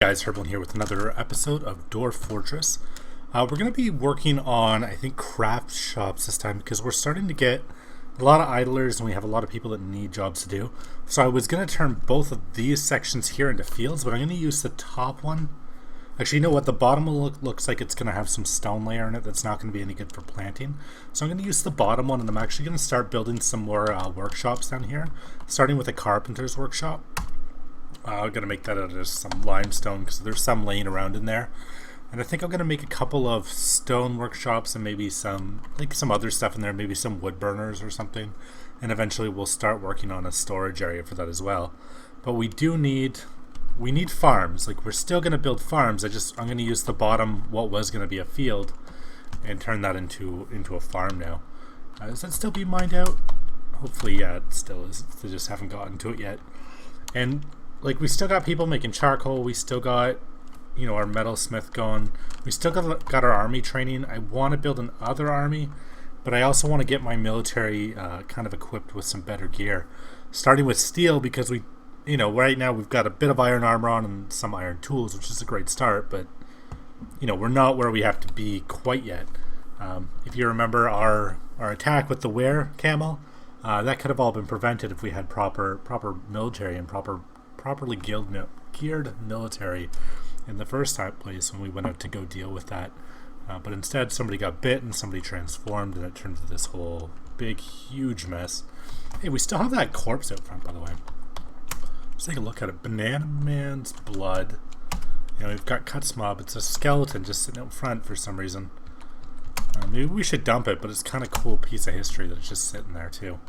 Guys, Herblin here with another episode of Dwarf Fortress. We're going to be working on, I think, craft shops this time because we're starting to get a lot of idlers and we have a lot of people that need jobs to do. So I was going to turn both of these sections here into fields, but I'm going to use the top one. Actually, you know what? The bottom will looks like it's going to have some stone layer in it that's not going to be any good for planting. So I'm going to use the bottom one, and I'm actually going to start building some more workshops down here, starting with a carpenter's workshop. I'm going to make that out of some limestone because there's some laying around in there. And I think I'm going to make a couple of stone workshops and maybe some other stuff in there, maybe some wood burners or something. And eventually we'll start working on a storage area for that as well. But we need farms. Like, we're still going to build farms. I'm going to use the bottom, what was going to be a field, and turn that into a farm now. Is that still being mined out? Hopefully, yeah, it still is. They just haven't gotten to it yet. And like, we still got people making charcoal. We still got, our metalsmith going. We still got our army training. I want to build another army, but I also want to get my military kind of equipped with some better gear. Starting with steel, because we, right now we've got a bit of iron armor on and some iron tools, which is a great start, but, we're not where we have to be quite yet. If you remember our attack with the were camel, that could have all been prevented if we had proper military and properly geared military in the first place when we went out to go deal with that. But instead, somebody got bit and somebody transformed, and it turned into this whole big, huge mess. Hey, we still have that corpse out front, by the way. Let's take a look at it. Banana Man's blood. We've got Cuts Mob. It's a skeleton just sitting out front for some reason. Maybe we should dump it, but it's kind of cool piece of history that it's just sitting there too.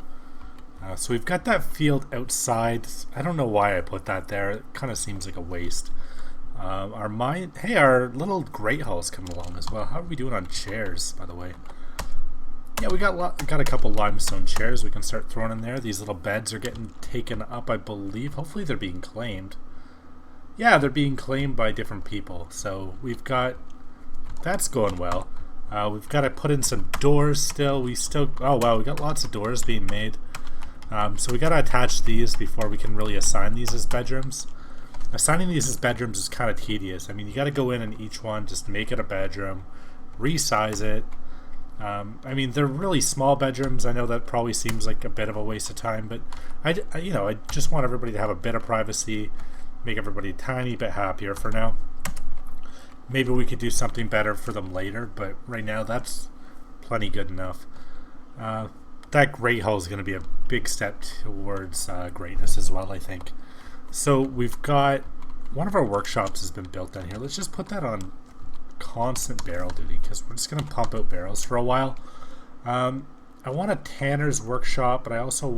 So we've got that field outside. I don't know why I put that there. It kind of seems like a waste. Our little great hall's coming along as well. How are we doing on chairs, by the way? Yeah, we got a couple limestone chairs we can start throwing in there. These little beds are getting taken up, I believe. Hopefully they're being claimed. Yeah, they're being claimed by different people. So that's going well. We've got to put in some doors still. Oh wow, we got lots of doors being made. So we got to attach these before we can really assign these as bedrooms. Assigning these as bedrooms is kind of tedious. I mean, you got to go in and each one just make it a bedroom, resize it. I mean, they're really small bedrooms. I know that probably seems like a bit of a waste of time, but I just want everybody to have a bit of privacy, make everybody a tiny bit happier for now. Maybe we could do something better for them later, but right now that's plenty good enough. That great hall is going to be a big step towards greatness as well, I think. So we've got one of our workshops has been built down here. Let's just put that on constant barrel duty because we're just going to pump out barrels for a while. I want a tanner's workshop, but I also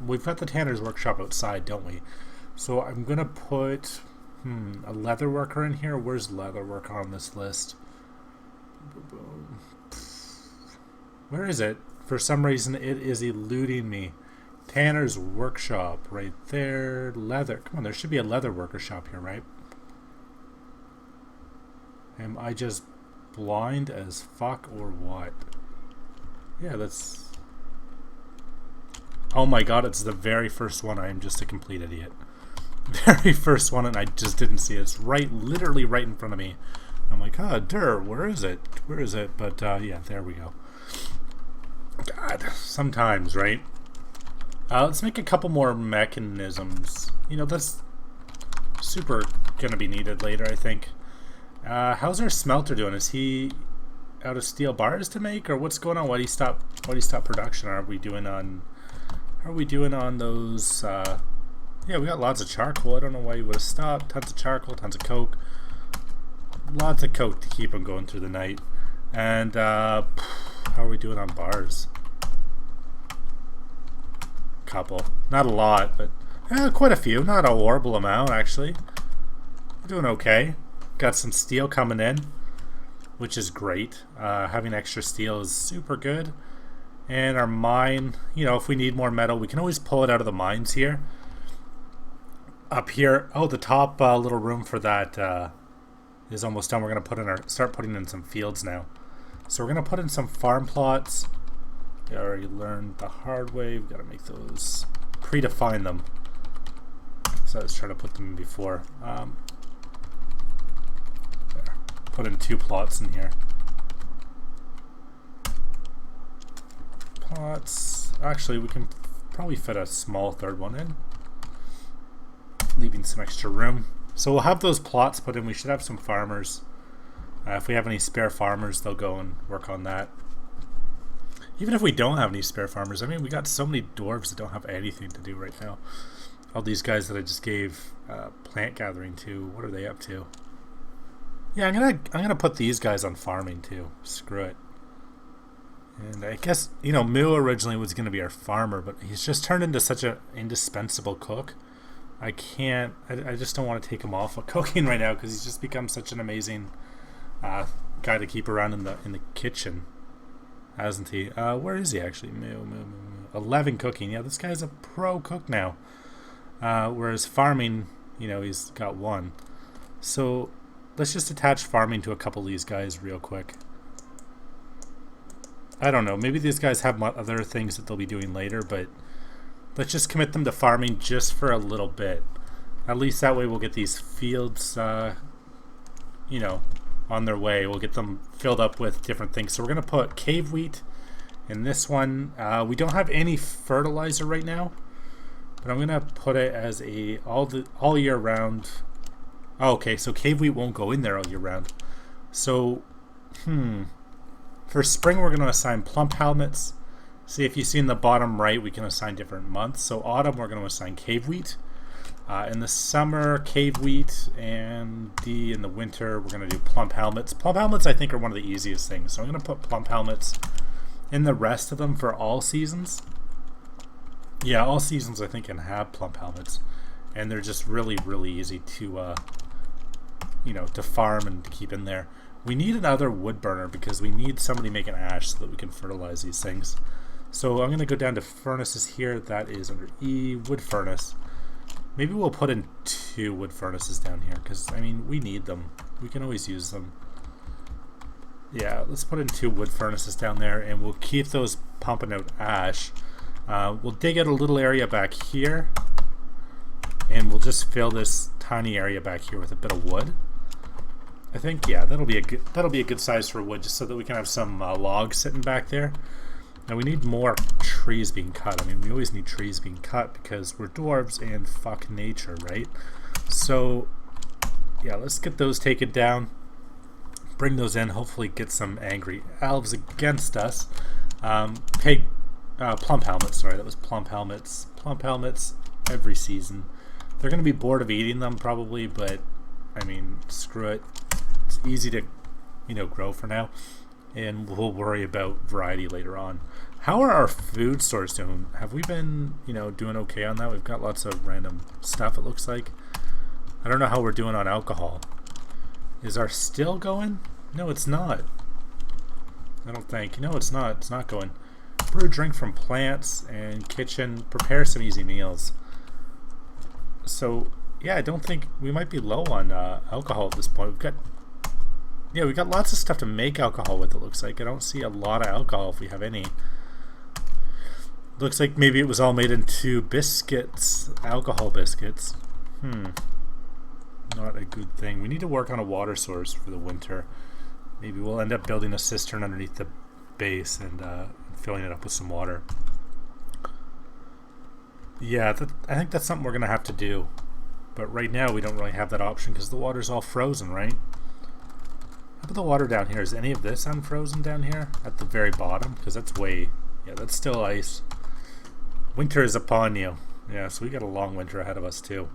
we've got the tanner's workshop outside, don't we? So I'm going to put a leather worker in here. Where's leather worker on this list? Where is it? For some reason, it is eluding me. Tanner's workshop, right there. Leather. Come on, there should be a leather worker shop here, right? Am I just blind as fuck or what? Yeah, that's... Oh my god, it's the very first one. I am just a complete idiot. Very first one, and I just didn't see it. It's literally right in front of me. I'm like, where is it? Where is it? But, yeah, there we go. God, sometimes, right? Let's make a couple more mechanisms. That's super gonna be needed later, I think. How's our smelter doing? Is he out of steel bars to make, or what's going on? Why do you stop production? Are we doing on those? Yeah, we got lots of charcoal. I don't know why you would have stopped. Tons of charcoal, tons of coke. Lots of coke to keep them going through the night. And how are we doing on bars? Couple. Not a lot, but quite a few. Not a horrible amount, actually. We're doing okay. Got some steel coming in, which is great. Having extra steel is super good. And our mine, if we need more metal, we can always pull it out of the mines here. Up here, the top little room for that is almost done. We're going to start putting in some fields now. So we're going to put in some farm plots. We already learned the hard way. We've got to make those, predefine them. So I was trying to put them in before. put in 2 plots in here. Plots. Actually, we can probably fit a small third one in, leaving some extra room. So we'll have those plots put in. We should have some farmers. If we have any spare farmers, they'll go and work on that. Even if we don't have any spare farmers, I mean, we got so many dwarves that don't have anything to do right now. All these guys that I just gave plant gathering to, what are they up to? Yeah, I'm gonna put these guys on farming too. Screw it. And I guess, you know, Moo originally was gonna be our farmer, but he's just turned into such an indispensable cook. I just don't want to take him off of cooking right now because he's just become such an amazing guy to keep around in the kitchen, hasn't he? Where is he actually? Moo. 11 cooking. Yeah, this guy's a pro cook now. Whereas farming, you know, he's got 1. So let's just attach farming to a couple of these guys real quick. I don't know. Maybe these guys have other things that they'll be doing later, but let's just commit them to farming just for a little bit. At least that way we'll get these fields, you know, on their way. We'll get them filled up with different things. So we're going to put cave wheat in this one. We don't have any fertilizer right now, but I'm going to put it as a all year round. Oh, okay, so cave wheat won't go in there all year round. So, for spring we're going to assign plump helmets. See, if you see in the bottom right, we can assign different months. So autumn, we're going to assign cave wheat. In the summer, cave wheat, and in the winter, we're going to do plump helmets. Plump helmets, I think, are one of the easiest things. So I'm going to put plump helmets in the rest of them for all seasons. Yeah, all seasons, I think, can have plump helmets. And they're just really, really easy to, you know, to farm and to keep in there. We need another wood burner because we need somebody making ash so that we can fertilize these things. So I'm going to go down to furnaces here. That is under E, wood furnace. Maybe we'll put in 2 wood furnaces down here because, I mean, we need them. We can always use them. Yeah, let's put in 2 wood furnaces down there and we'll keep those pumping out ash. We'll dig out a little area back here and we'll just fill this tiny area back here with a bit of wood. I think, yeah, that'll be a good size for wood, just so that we can have some logs sitting back there. Now we need more trees being cut. I mean, we always need trees being cut because we're dwarves and fuck nature, right? So, yeah, let's get those taken down. Bring those in. Hopefully, get some angry elves against us. Plump helmets. Sorry, that was plump helmets. Plump helmets every season. They're going to be bored of eating them probably, but I mean, screw it. It's easy to, you know, grow for now, and we'll worry about variety later on. How are our food stores doing? Have we been, you know, doing okay on that? We've got lots of random stuff, it looks like. I don't know how we're doing on alcohol. Is our still going? No, it's not. I don't think. No, it's not. It's not going. Brew drink from plants and kitchen. Prepare some easy meals. So, yeah, I don't think we might be low on alcohol at this point. We've got lots of stuff to make alcohol with, it looks like. I don't see a lot of alcohol if we have any. Looks like maybe it was all made into biscuits, alcohol biscuits. Not a good thing. We need to work on a water source for the winter. Maybe we'll end up building a cistern underneath the base and filling it up with some water. Yeah, I think that's something we're going to have to do. But right now we don't really have that option because the water's all frozen, right? How about the water down here? Is any of this unfrozen down here at the very bottom? Because that's yeah, that's still ice. Winter is upon you. Yeah, so we got a long winter ahead of us too.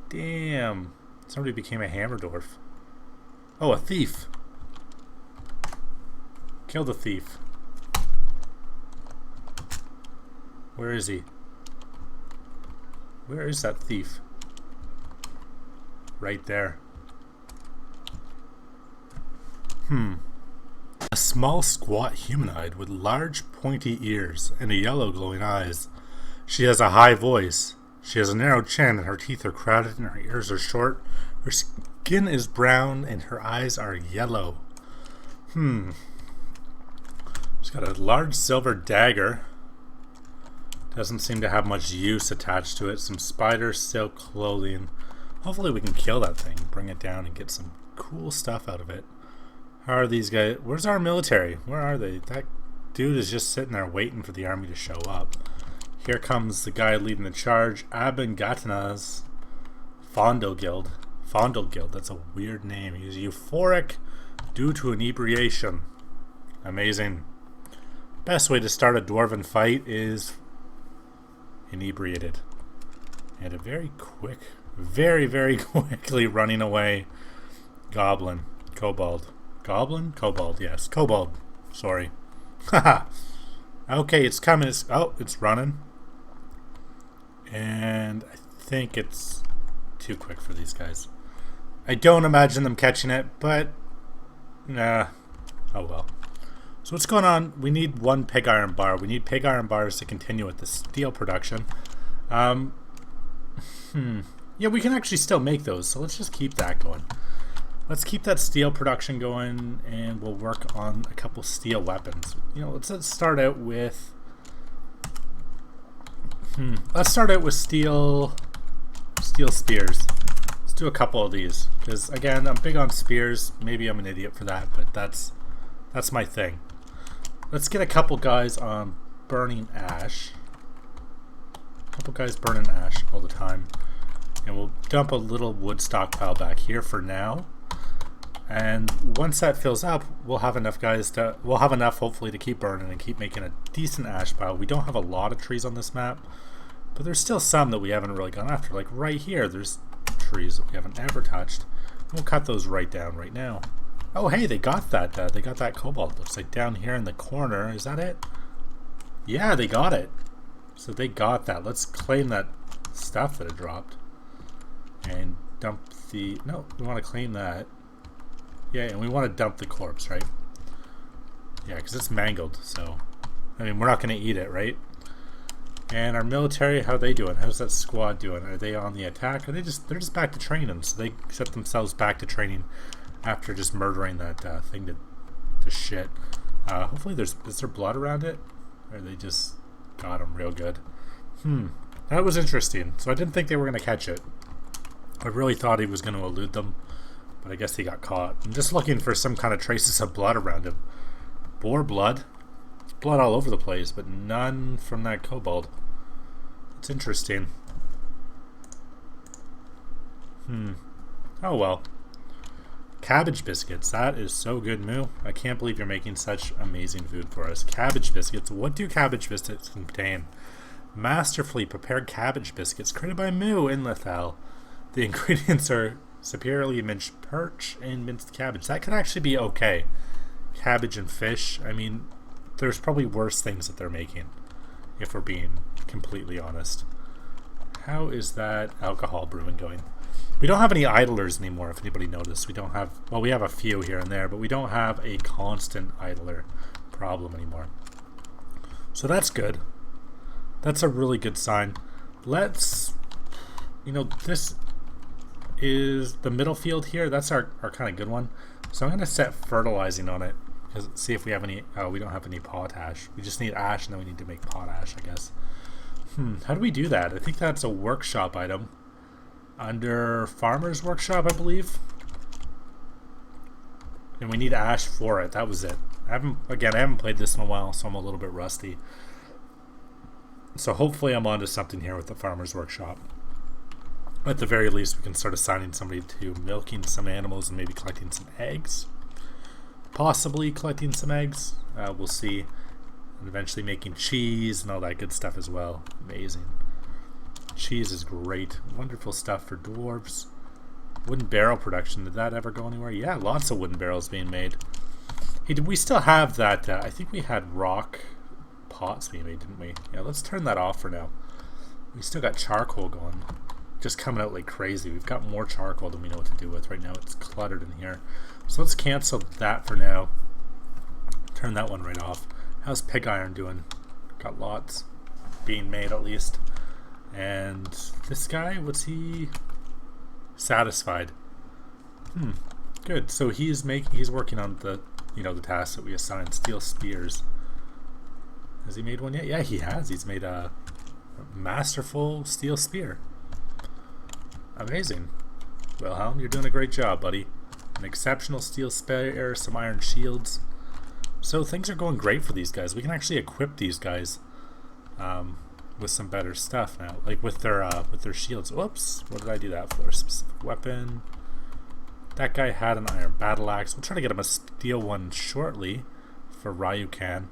Damn. Somebody became a hammer dwarf. Oh, a thief. Kill the thief. Where is he? Where is that thief? Right there. A small, squat humanoid with large, pointy ears and a yellow, glowing eyes. She has a high voice. She has a narrow chin and her teeth are crowded and her ears are short. Her skin is brown and her eyes are yellow. She's got a large silver dagger. Doesn't seem to have much use attached to it. Some spider silk clothing. Hopefully we can kill that thing, bring it down, and get some cool stuff out of it. How are these guys? Where's our military? Where are they? That dude is just sitting there waiting for the army to show up. Here comes the guy leading the charge, Abin Gatana's Fondle Guild. Fondle Guild, that's a weird name. He's euphoric due to inebriation. Amazing. Best way to start a dwarven fight is inebriated. And a very quick, very, very quickly running away goblin. Kobold. Goblin? Kobold, yes. Kobold. Sorry. Haha. Okay, it's coming. It's running. And I think it's too quick for these guys. I don't imagine them catching it, but nah. Oh well. So what's going on? We need one pig iron bar. We need pig iron bars to continue with the steel production. Yeah, we can actually still make those, so let's just keep that going. Let's keep that steel production going, and we'll work on a couple steel weapons. You know, let's start out with let's start out with steel spears. Let's do a couple of these, because again, I'm big on spears. Maybe I'm an idiot for that, but that's my thing. Let's get a couple guys on burning ash. A couple guys burning ash all the time, and we'll dump a little wood stockpile back here for now. And once that fills up, we'll have enough hopefully to keep burning and keep making a decent ash pile. We don't have a lot of trees on this map, but there's still some that we haven't really gone after. Like right here, there's trees that we haven't ever touched. We'll cut those right down right now. Oh hey, they got that. They got that cobalt. Looks like down here in the corner. Is that it? Yeah, they got it. So they got that. Let's claim that stuff that it dropped and dump the. No, we want to claim that. Yeah, and we want to dump the corpse, right? Yeah, because it's mangled, so I mean, we're not going to eat it, right? And our military, how are they doing? How's that squad doing? Are they on the attack? Or they're just back to training? So they set themselves back to training after just murdering that thing to shit. Hopefully, is there blood around it? Or they just got him real good? That was interesting. So I didn't think they were going to catch it. I really thought he was going to elude them. But I guess he got caught. I'm just looking for some kind of traces of blood around him. Boar blood? Blood all over the place, but none from that kobold. It's interesting. Oh well. Cabbage biscuits. That is so good, Moo. I can't believe you're making such amazing food for us. Cabbage biscuits. What do cabbage biscuits contain? Masterfully prepared cabbage biscuits created by Moo in Lethal. The ingredients are superiorly minced perch and minced cabbage. That could actually be okay. Cabbage and fish. I mean, there's probably worse things that they're making, if we're being completely honest. How is that alcohol brewing going? We don't have any idlers anymore, if anybody noticed. We don't have, well, we have a few here and there, but we don't have a constant idler problem anymore. So that's good. That's a really good sign. Let's, this is the middle field here. That's our kind of good one. So I'm going to set fertilizing on it. Because see if we have any. Oh, we don't have any potash. We just need ash, and then we need to make potash, I guess. How do we do that? I think that's a workshop item. Under Farmer's Workshop, I believe. And we need ash for it. That was it. I haven't played this in a while, so I'm a little bit rusty. So hopefully I'm onto something here with the Farmer's Workshop. At the very least, we can start assigning somebody to milking some animals and maybe collecting some eggs. Possibly collecting some eggs. We'll see. And eventually making cheese and all that good stuff as well. Amazing. Cheese is great. Wonderful stuff for dwarves. Wooden barrel production. Did that ever go anywhere? Yeah, lots of wooden barrels being made. Hey, did we still have that? I think we had rock pots being made, didn't we? Yeah, let's turn that off for now. We still got charcoal going. Just coming out like crazy. We've got more charcoal than we know what to do with right now. It's cluttered in here. So let's cancel that for now. Turn that one right off. How's pig iron doing? Got lots being made at least. And this guy, what's he? Satisfied. Good. So he's working on the the tasks that we assigned. Steel spears. Has he made one yet? Yeah, he has. He's made a masterful steel spear. Amazing. Wilhelm, you're doing a great job, buddy. An exceptional steel spare, some iron shields. So things are going great for these guys. We can actually equip these guys with some better stuff now, like with their shields. Whoops! What did I do that for? Specific weapon. That guy had an iron battle axe. We'll try to get him a steel one shortly for Ryukan.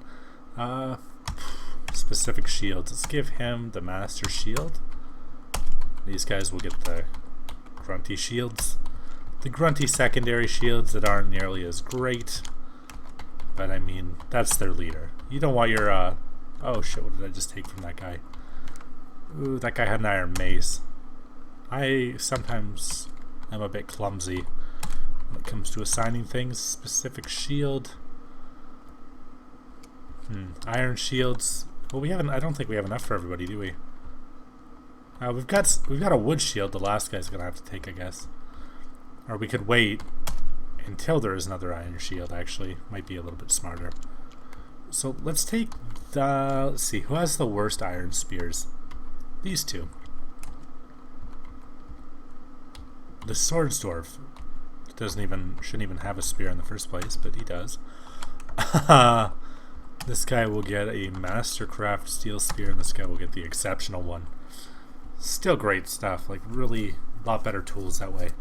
Specific shields. Let's give him the master shield. These guys will get the grunty shields. The grunty secondary shields that aren't nearly as great. But I mean, that's their leader. You don't want your, oh shit, what did I just take from that guy? Ooh, that guy had an iron mace. I sometimes am a bit clumsy when it comes to assigning things. Specific shield. Iron shields. Well, we haven't, I don't think we have enough for everybody, do we? We've got a wood shield the last guy's gonna have to take, I guess. Or we could wait until there is another iron shield, actually. Might be a little bit smarter. So let's take the, let's see, who has the worst iron spears? These two. The swords dwarf shouldn't even have a spear in the first place, but he does. This guy will get a mastercraft steel spear, and this guy will get the exceptional one. Still great stuff, like really a lot better tools that way.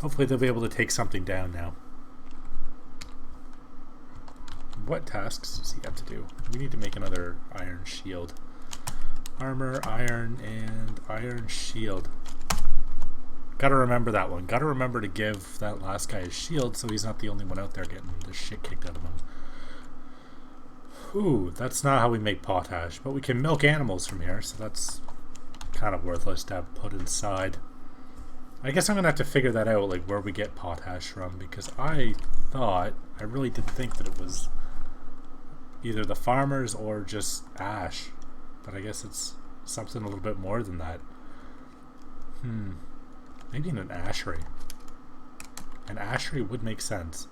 Hopefully they'll be able to take something down now. What tasks does he have to do? We need to make another iron shield. Armor, iron, and iron shield. Gotta remember that one. Gotta remember to give that last guy his shield so he's not the only one out there getting the shit kicked out of him. Ooh, that's not how we make potash, but we can milk animals from here, so that's kind of worthless to have put inside. I guess I'm gonna have to figure that out, like where we get potash from, because I really did think that it was either the farmers or just ash, but I guess it's something a little bit more than that. Maybe in an ashery. An ashery would make sense.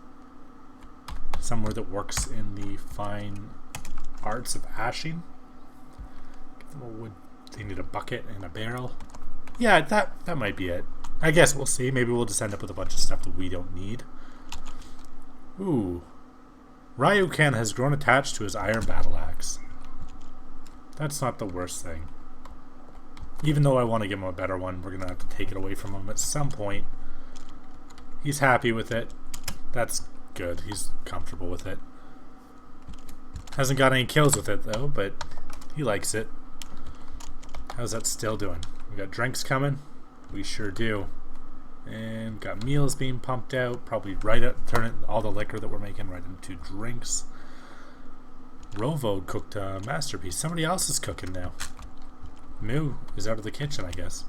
Somewhere that works in the fine arts of ashing. Give them a wood. They need a bucket and a barrel. Yeah, that might be it. I guess we'll see. Maybe we'll just end up with a bunch of stuff that we don't need. Ooh. Ryukan has grown attached to his iron battle axe. That's not the worst thing. Even though I want to give him a better one, we're going to have to take it away from him at some point. He's happy with it. That's good. He's comfortable with it. Hasn't got any kills with it though, but he likes it. How's that still doing? We got drinks coming? We sure do. And got meals being pumped out. Probably turn all the liquor that we're making right into drinks. Rovode cooked a masterpiece. Somebody else is cooking now. Moo is out of the kitchen, I guess.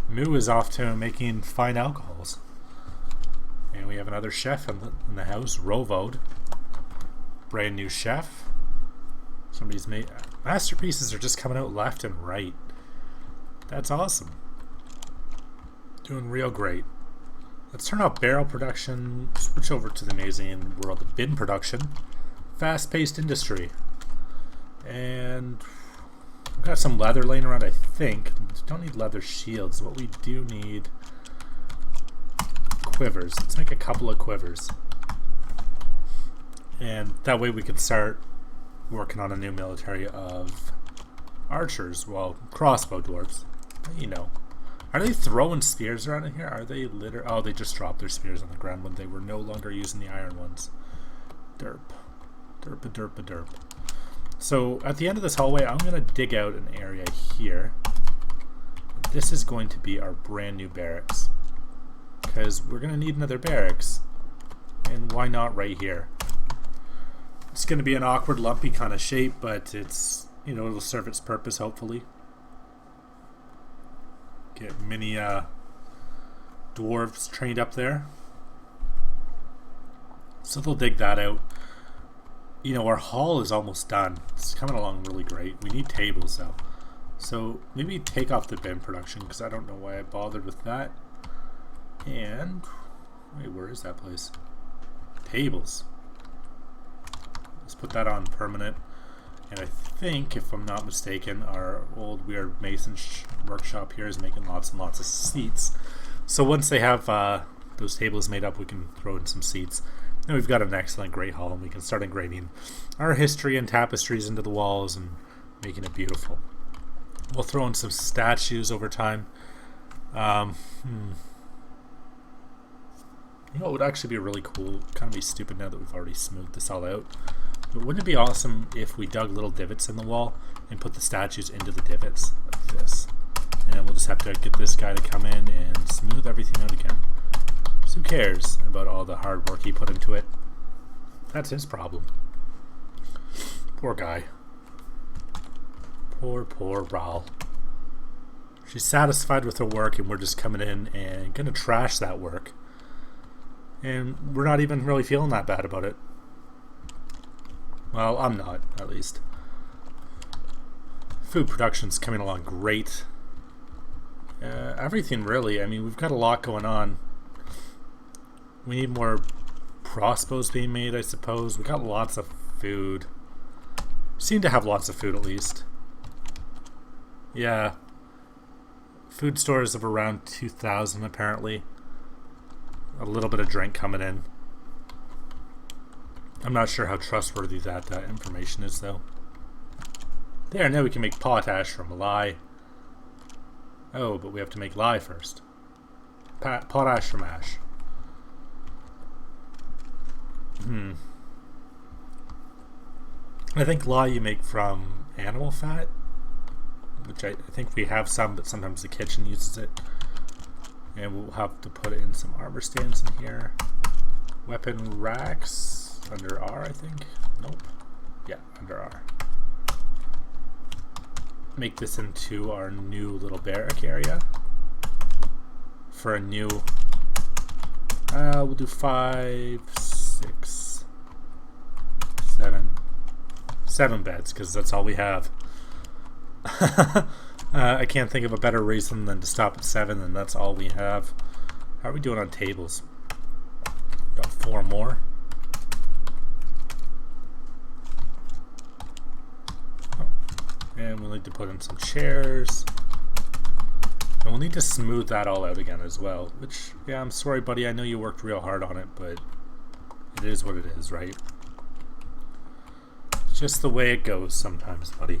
Moo is off to making fine alcohols. And we have another chef in the house, Rovode. Brand new chef. Somebody's made... Masterpieces are just coming out left and right. That's awesome. Doing real great. Let's turn off barrel production. Switch over to the amazing world of bin production. Fast-paced industry. And... we've got some leather laying around, I think. Don't need leather shields. What we do need... quivers. Let's make a couple of quivers. And that way we can start working on a new military of archers. Well, crossbow dwarves. You know. Are they throwing spears around in here? Are they oh, they just dropped their spears on the ground when they were no longer using the iron ones. Derp. Derp a derp a derp. So at the end of this hallway, I'm going to dig out an area here. This is going to be our brand new barracks. Because we're going to need another barracks. And why not right here? It's going to be an awkward, lumpy kind of shape, but it's, you know, it'll serve its purpose, hopefully. Get many dwarves trained up there. So they'll dig that out. You know, our hall is almost done. It's coming along really great. We need tables, though. So maybe take off the bin production, because I don't know why I bothered with that. And... wait, where is that place? Tables. Let's put that on permanent. And I think, if I'm not mistaken, our old weird mason workshop here is making lots and lots of seats. So once they have those tables made up, we can throw in some seats. And we've got an excellent great hall, and we can start engraving our history and tapestries into the walls and making it beautiful. We'll throw in some statues over time. You know, it would actually be really cool. Kind of be stupid now that we've already smoothed this all out. But wouldn't it be awesome if we dug little divots in the wall and put the statues into the divots like this? And then we'll just have to get this guy to come in and smooth everything out again. So who cares about all the hard work he put into it? That's his problem. Poor guy. Poor Raul. She's satisfied with her work, and we're just coming in and gonna trash that work. And we're not even really feeling that bad about it. Well, I'm not, at least. Food production's coming along great. Everything really. I mean, we've got a lot going on. We need more crossbows being made, I suppose. We got lots of food. Seem to have lots of food, at least. Yeah. Food stores of around 2,000, apparently. A little bit of drink coming in. I'm not sure how trustworthy that information is, though. There, now we can make potash from lye. Oh, but we have to make lye first. Potash from ash. I think lye you make from animal fat, which I think we have some, but sometimes the kitchen uses it. And we'll have to put in some armor stands in here. Weapon racks. Under R, I think. Nope. Yeah, under R. Make this into our new little barrack area. For a new... we'll do 5, 6, 7. 7 beds, because that's all we have. I can't think of a better reason than to stop at 7, and that's all we have. How are we doing on tables? Got 4 more. And we'll need to put in some chairs. And we'll need to smooth that all out again as well. Which, yeah, I'm sorry, buddy. I know you worked real hard on it, but it is what it is, right? It's just the way it goes sometimes, buddy.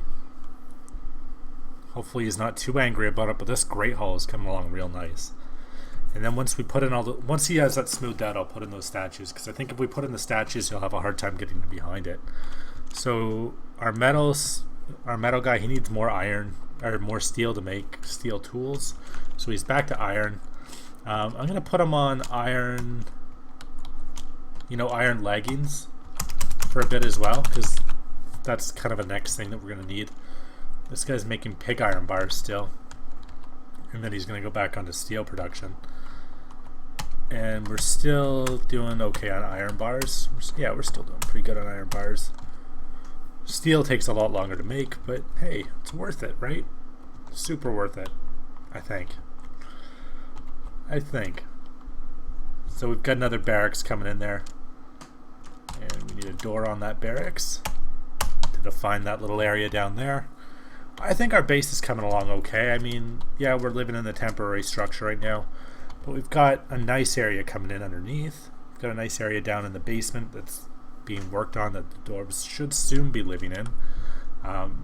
Hopefully he's not too angry about it, but this great hall is coming along real nice. And then once we put in all the... Once he has that smoothed out, I'll put in those statues. Because I think if we put in the statues, he'll have a hard time getting behind it. So, our metal guy, he needs more iron, or more steel to make steel tools. So he's back to iron. I'm going to put him on iron... iron leggings for a bit as well. Because that's kind of a next thing that we're going to need. This guy's making pig iron bars still. And then he's going to go back onto steel production. And we're still doing okay on iron bars. Yeah, we're still doing pretty good on iron bars. Steel takes a lot longer to make, but hey, it's worth it, right? Super worth it, I think. So we've got another barracks coming in there. And we need a door on that barracks to define that little area down there. I think our base is coming along okay. I mean, yeah, we're living in the temporary structure right now, but we've got a nice area coming in underneath. We've got a nice area down in the basement that's being worked on that the dwarves should soon be living in.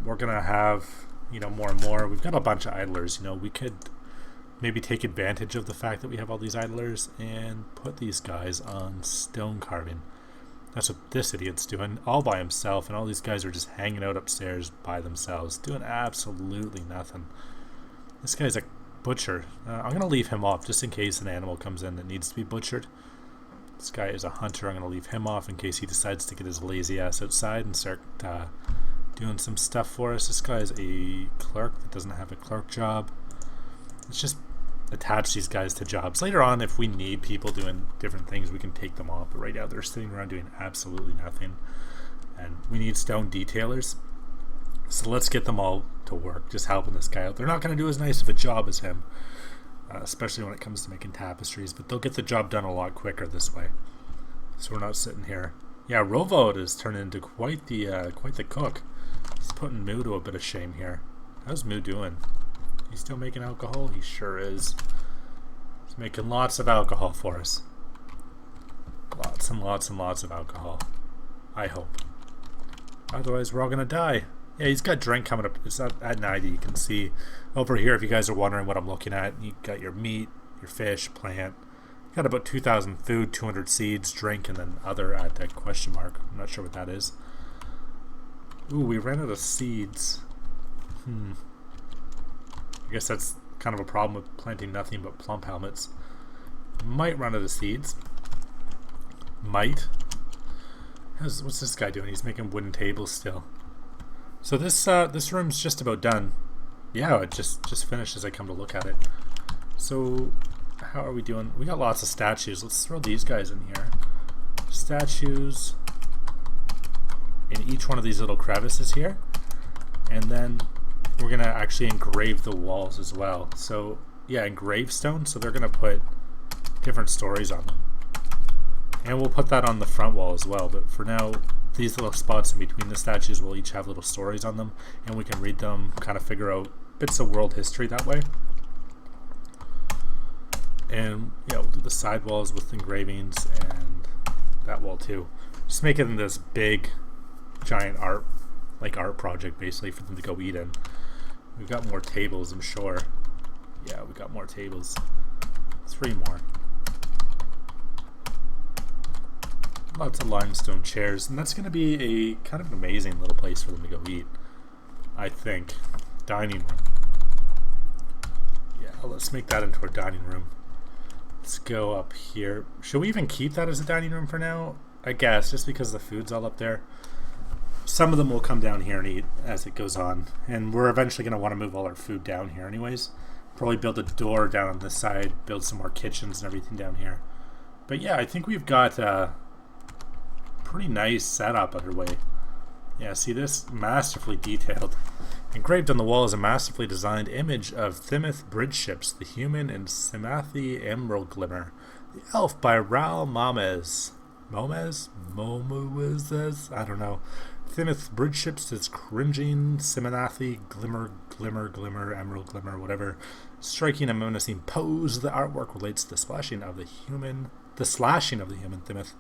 We're gonna have, more and more. We've got a bunch of idlers. We could maybe take advantage of the fact that we have all these idlers and put these guys on stone carving. That's what this idiot's doing, all by himself, and all these guys are just hanging out upstairs by themselves, doing absolutely nothing. This guy's a butcher. I'm going to leave him off just in case an animal comes in that needs to be butchered. This guy is a hunter. I'm going to leave him off in case he decides to get his lazy ass outside and start doing some stuff for us. This guy is a clerk that doesn't have a clerk job. Let's just attach these guys to jobs. Later on, if we need people doing different things, we can take them off. But right now, they're sitting around doing absolutely nothing. And we need stone detailers. So let's get them all to work, just helping this guy out. They're not going to do as nice of a job as him, especially when it comes to making tapestries. But they'll get the job done a lot quicker this way. So we're not sitting here. Yeah, Rovod is turning into quite the cook. He's putting Moo to a bit of shame here. How's Moo doing? He's still making alcohol? He sure is. He's making lots of alcohol for us. Lots and lots and lots of alcohol. I hope. Otherwise, we're all gonna die. Yeah, he's got drink coming up. It's at 90. You can see over here, if you guys are wondering what I'm looking at, you got your meat, your fish, plant. You got about 2,000 food, 200 seeds, drink, and then other at that question mark. I'm not sure what that is. Ooh, we ran out of seeds. I guess that's kind of a problem with planting nothing but plump helmets. Might run out of seeds. Might. What's this guy doing? He's making wooden tables still. So this room's just about done. Yeah, it just finished as I come to look at it. So how are we doing? We got lots of statues. Let's throw these guys in here. Statues in each one of these little crevices here. And then we're gonna actually engrave the walls as well. So yeah, engrave stone. So they're gonna put different stories on them. And we'll put that on the front wall as well. But for now, these little spots in between the statues will each have little stories on them, and we can read them, kind of figure out bits of world history that way. And yeah, we'll do the side walls with engravings and that wall too. Just make it in this big, giant art project basically for them to go eat in. We've got more tables, I'm sure. Yeah, we got more tables. 3 more. Lots of limestone chairs, and that's going to be a kind of an amazing little place for them to go eat, I think. Dining room. Yeah, let's make that into our dining room. Let's go up here. Should we even keep that as a dining room for now? I guess, just because the food's all up there. Some of them will come down here and eat as it goes on, and we're eventually going to want to move all our food down here anyways. Probably build a door down on this side, build some more kitchens and everything down here. But yeah, I think we've got pretty nice setup underway. Yeah, see this? Masterfully detailed. Engraved on the wall is a masterfully designed image of Thimith bridge ships, the human and Simathi emerald glimmer. The elf by Raul Mames. Momez? I don't know. Thimith bridge ships is cringing Simathi glimmer, emerald glimmer, whatever. Striking and menacing pose. The artwork relates to the slashing of the human Thimith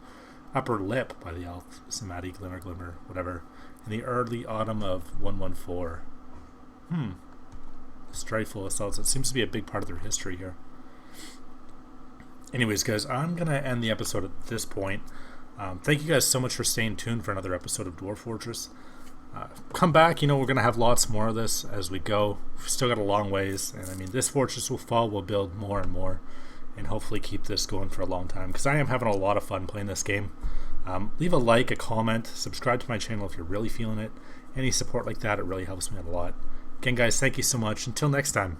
upper lip by the elf, Simathi glimmer, whatever, in the early autumn of 114. Strifeful assaults. It seems to be a big part of their history here. Anyways, guys, I'm going to end the episode at this point. Thank you guys so much for staying tuned for another episode of Dwarf Fortress. Come back, we're going to have lots more of this as we go. We've still got a long ways, and I mean, this fortress will fall, we'll build more and more, and hopefully keep this going for a long time, because I am having a lot of fun playing this game. Leave a like, a comment, subscribe to my channel if you're really feeling it. Any support like that, it really helps me out a lot. Again, guys, thank you so much. Until next time.